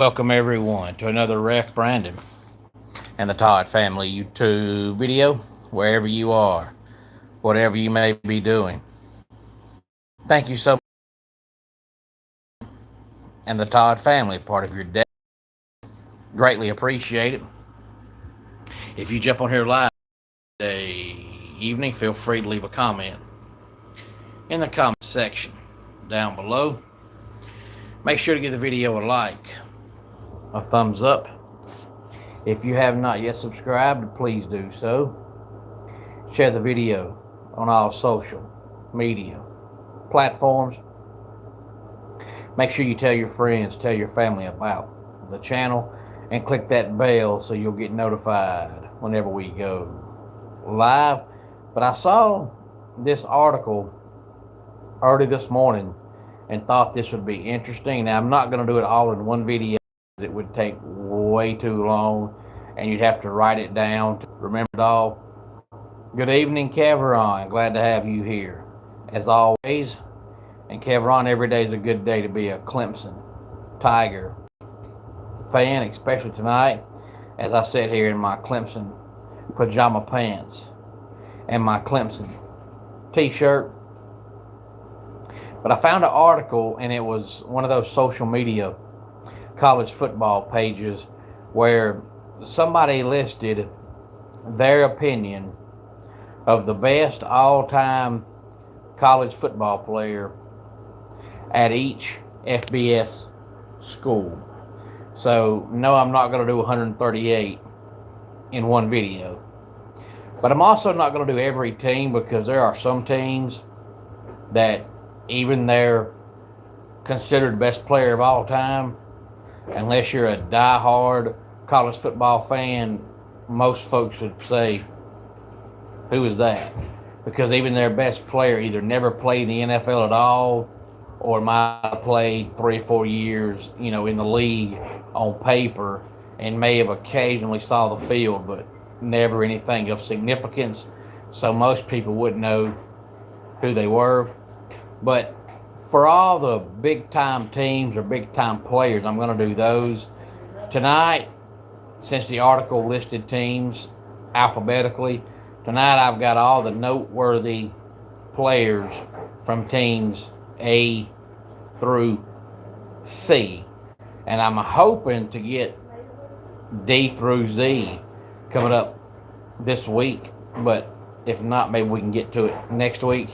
Welcome everyone to another Ref Brandon and the Todd Family YouTube video, wherever you are, whatever you may be doing. Thank you so much. And the Todd family, part of your day. Greatly appreciate it. If you jump on here live today evening, feel free to leave a comment in the comment section down below. Make sure to give the video a like, a thumbs up. If you have not yet subscribed, please do so. Share the video on all social media platforms. Make sure you tell your friends, tell your family about the channel, and click that bell so you'll get notified whenever we go live. But I saw this article early this morning and thought this would be interesting. Now, I'm not going to do it all in one video. It would take way too long, and you'd have to write it down to remember it all. Good evening, Caveron. Glad to have you here, as always. And Caveron, every day is a good day to be a Clemson Tiger fan, especially tonight, as I sit here in my Clemson pajama pants and my Clemson t-shirt. But I found an article, and it was one of those social media college football pages where somebody listed their opinion of the best all-time college football player at each FBS school. So, no, I'm not going to do 138 in one video. But I'm also not going to do every team, because there are some teams that even their considered best player of all time, unless you're a die-hard college football fan, most folks would say, who is that? Because even their best player either never played in the NFL at all, or might have played 3 or 4 years, in the league on paper, and may have occasionally saw the field, but never anything of significance. So most people wouldn't know who they were. But for all the big-time teams or big-time players, I'm going to do those. Tonight, since the article listed teams alphabetically, tonight I've got all the noteworthy players from teams A through C. And I'm hoping to get D through Z coming up this week. But if not, maybe we can get to it next week.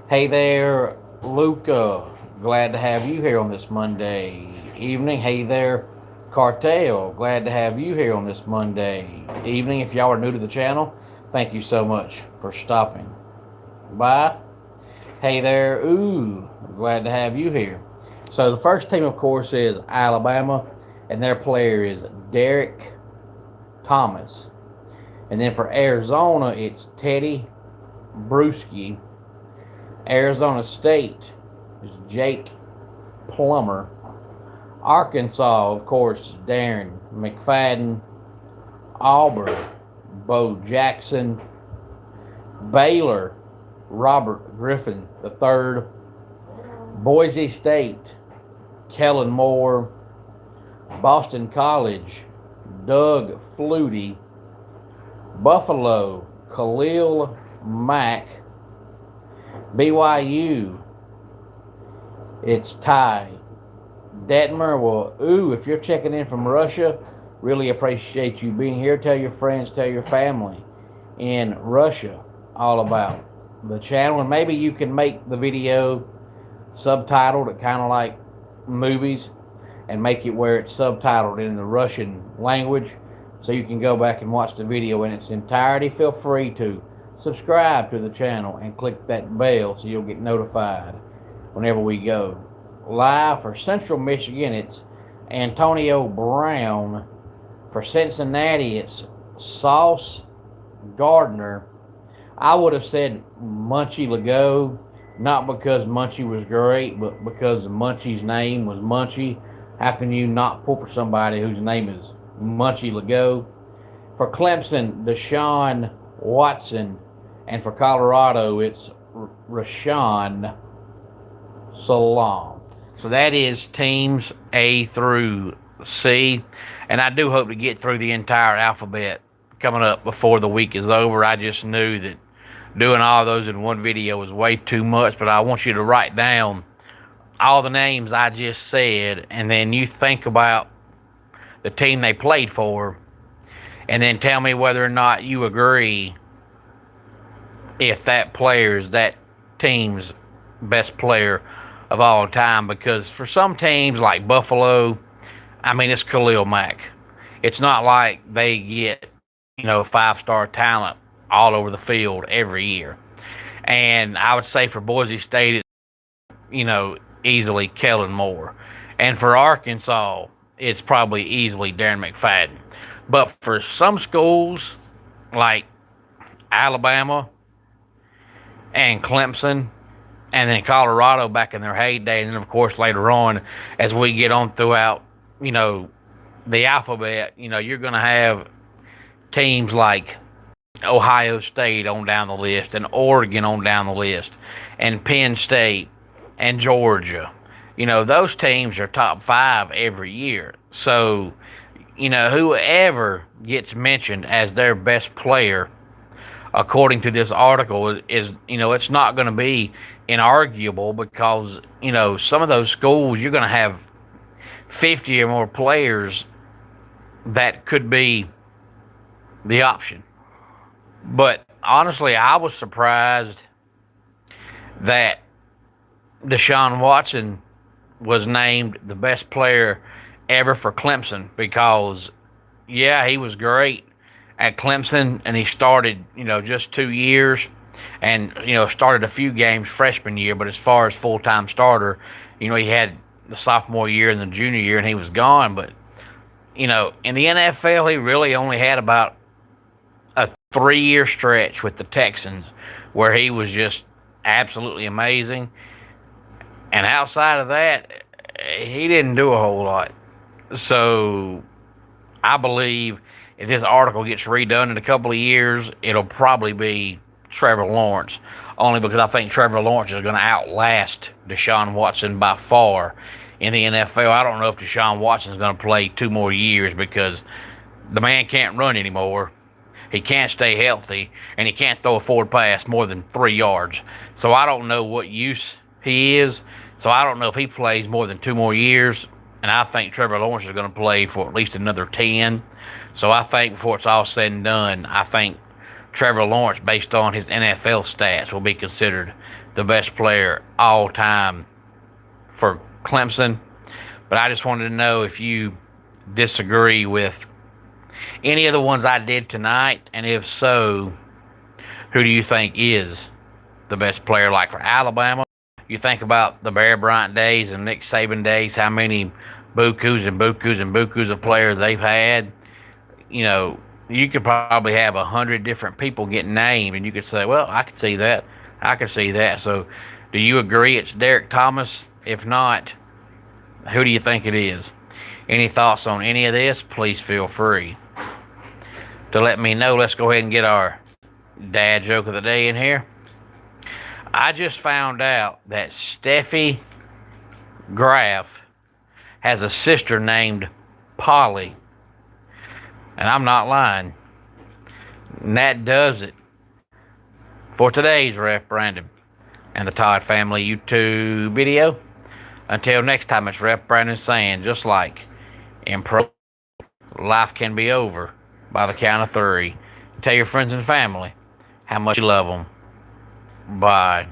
Hey there, Luca. Glad to have you here on this Monday evening. Hey there, Cartel. Glad to have you here on this Monday evening. If y'all are new to the channel, thank you so much for stopping by. Hey there, Ooh. Glad to have you here. So the first team, of course, is Alabama, and their player is Derek Thomas. And then for Arizona, it's Teddy Bruschi. Arizona State is Jake Plummer. Arkansas, of course, Darren McFadden. Auburn, Bo Jackson. Baylor, Robert Griffin III. Boise State, Kellen Moore. Boston College, Doug Flutie. Buffalo, Khalil Mack. BYU, it's Ty Detmer. Well, if you're checking in from Russia, really appreciate you being here. Tell your friends, tell your family in Russia all about the channel, and maybe you can make the video subtitled, kind of like movies, and make it where it's subtitled in the Russian language, so you can go back and watch the video in its entirety. Feel free to subscribe to the channel and click that bell so you'll get notified whenever we go live. For Central Michigan, it's Antonio Brown. For Cincinnati, it's Sauce Gardner. I would have said Munchie Legault, not because Munchie was great, but because Munchie's name was Munchie. How can you not pull for somebody whose name is Munchie Legault? For Clemson, Deshaun Watson. And for Colorado, it's Rashawn Salaam. So that is teams A through C, and I do hope to get through the entire alphabet coming up before the week is over. I just knew that doing all those in one video was way too much, but I want you to write down all the names I just said, and then you think about the team they played for, and then tell me whether or not you agree if that player is that team's best player of all time. Because for some teams like Buffalo, I mean, it's Khalil Mack. It's not like they get, 5-star talent all over the field every year. And I would say for Boise State, it's, easily Kellen Moore. And for Arkansas, it's probably easily Darren McFadden. But for some schools like Alabama and Clemson, and then Colorado back in their heyday, and then of course later on as we get on throughout, the alphabet, you're going to have teams like Ohio State on down the list, and Oregon on down the list, and Penn State, and Georgia. Those teams are top 5 every year. So, whoever gets mentioned as their best player, according to this article, is it's not going to be inarguable, because, some of those schools, you're going to have 50 or more players that could be the option. But honestly, I was surprised that Deshaun Watson was named the best player ever for Clemson, because, yeah, he was great at Clemson, and he started, just 2 years, and, started a few games freshman year, but as far as full-time starter, he had the sophomore year and the junior year, and he was gone. But, in the NFL, he really only had about a 3-year stretch with the Texans where he was just absolutely amazing. And outside of that, he didn't do a whole lot. So I believe if this article gets redone in a couple of years, it'll probably be Trevor Lawrence. Only because I think Trevor Lawrence is going to outlast Deshaun Watson by far in the NFL. I don't know if Deshaun Watson is going to play 2 more years, because the man can't run anymore. He can't stay healthy, and he can't throw a forward pass more than 3 yards. So I don't know what use he is. So I don't know if he plays more than 2 more years. And I think Trevor Lawrence is going to play for at least another 10. So I think before it's all said and done, I think Trevor Lawrence, based on his NFL stats, will be considered the best player all time for Clemson. But I just wanted to know if you disagree with any of the ones I did tonight, and if so, who do you think is the best player? Like for Alabama, you think about the Bear Bryant days and Nick Saban days, how many bukus and bukus and bukus of players they've had. You could probably have 100 different people get named, and you could say, well, I could see that. I could see that. So do you agree it's Derek Thomas? If not, who do you think it is? Any thoughts on any of this? Please feel free to let me know. Let's go ahead and get our dad joke of the day in here. I just found out that Steffi Graf has a sister named Polly. And I'm not lying. And that does it for today's Ref Brandon and the Todd Family YouTube video. Until next time, it's Ref Brandon saying, just like in pro, life can be over by the count of 3. Tell your friends and family how much you love them. Bye.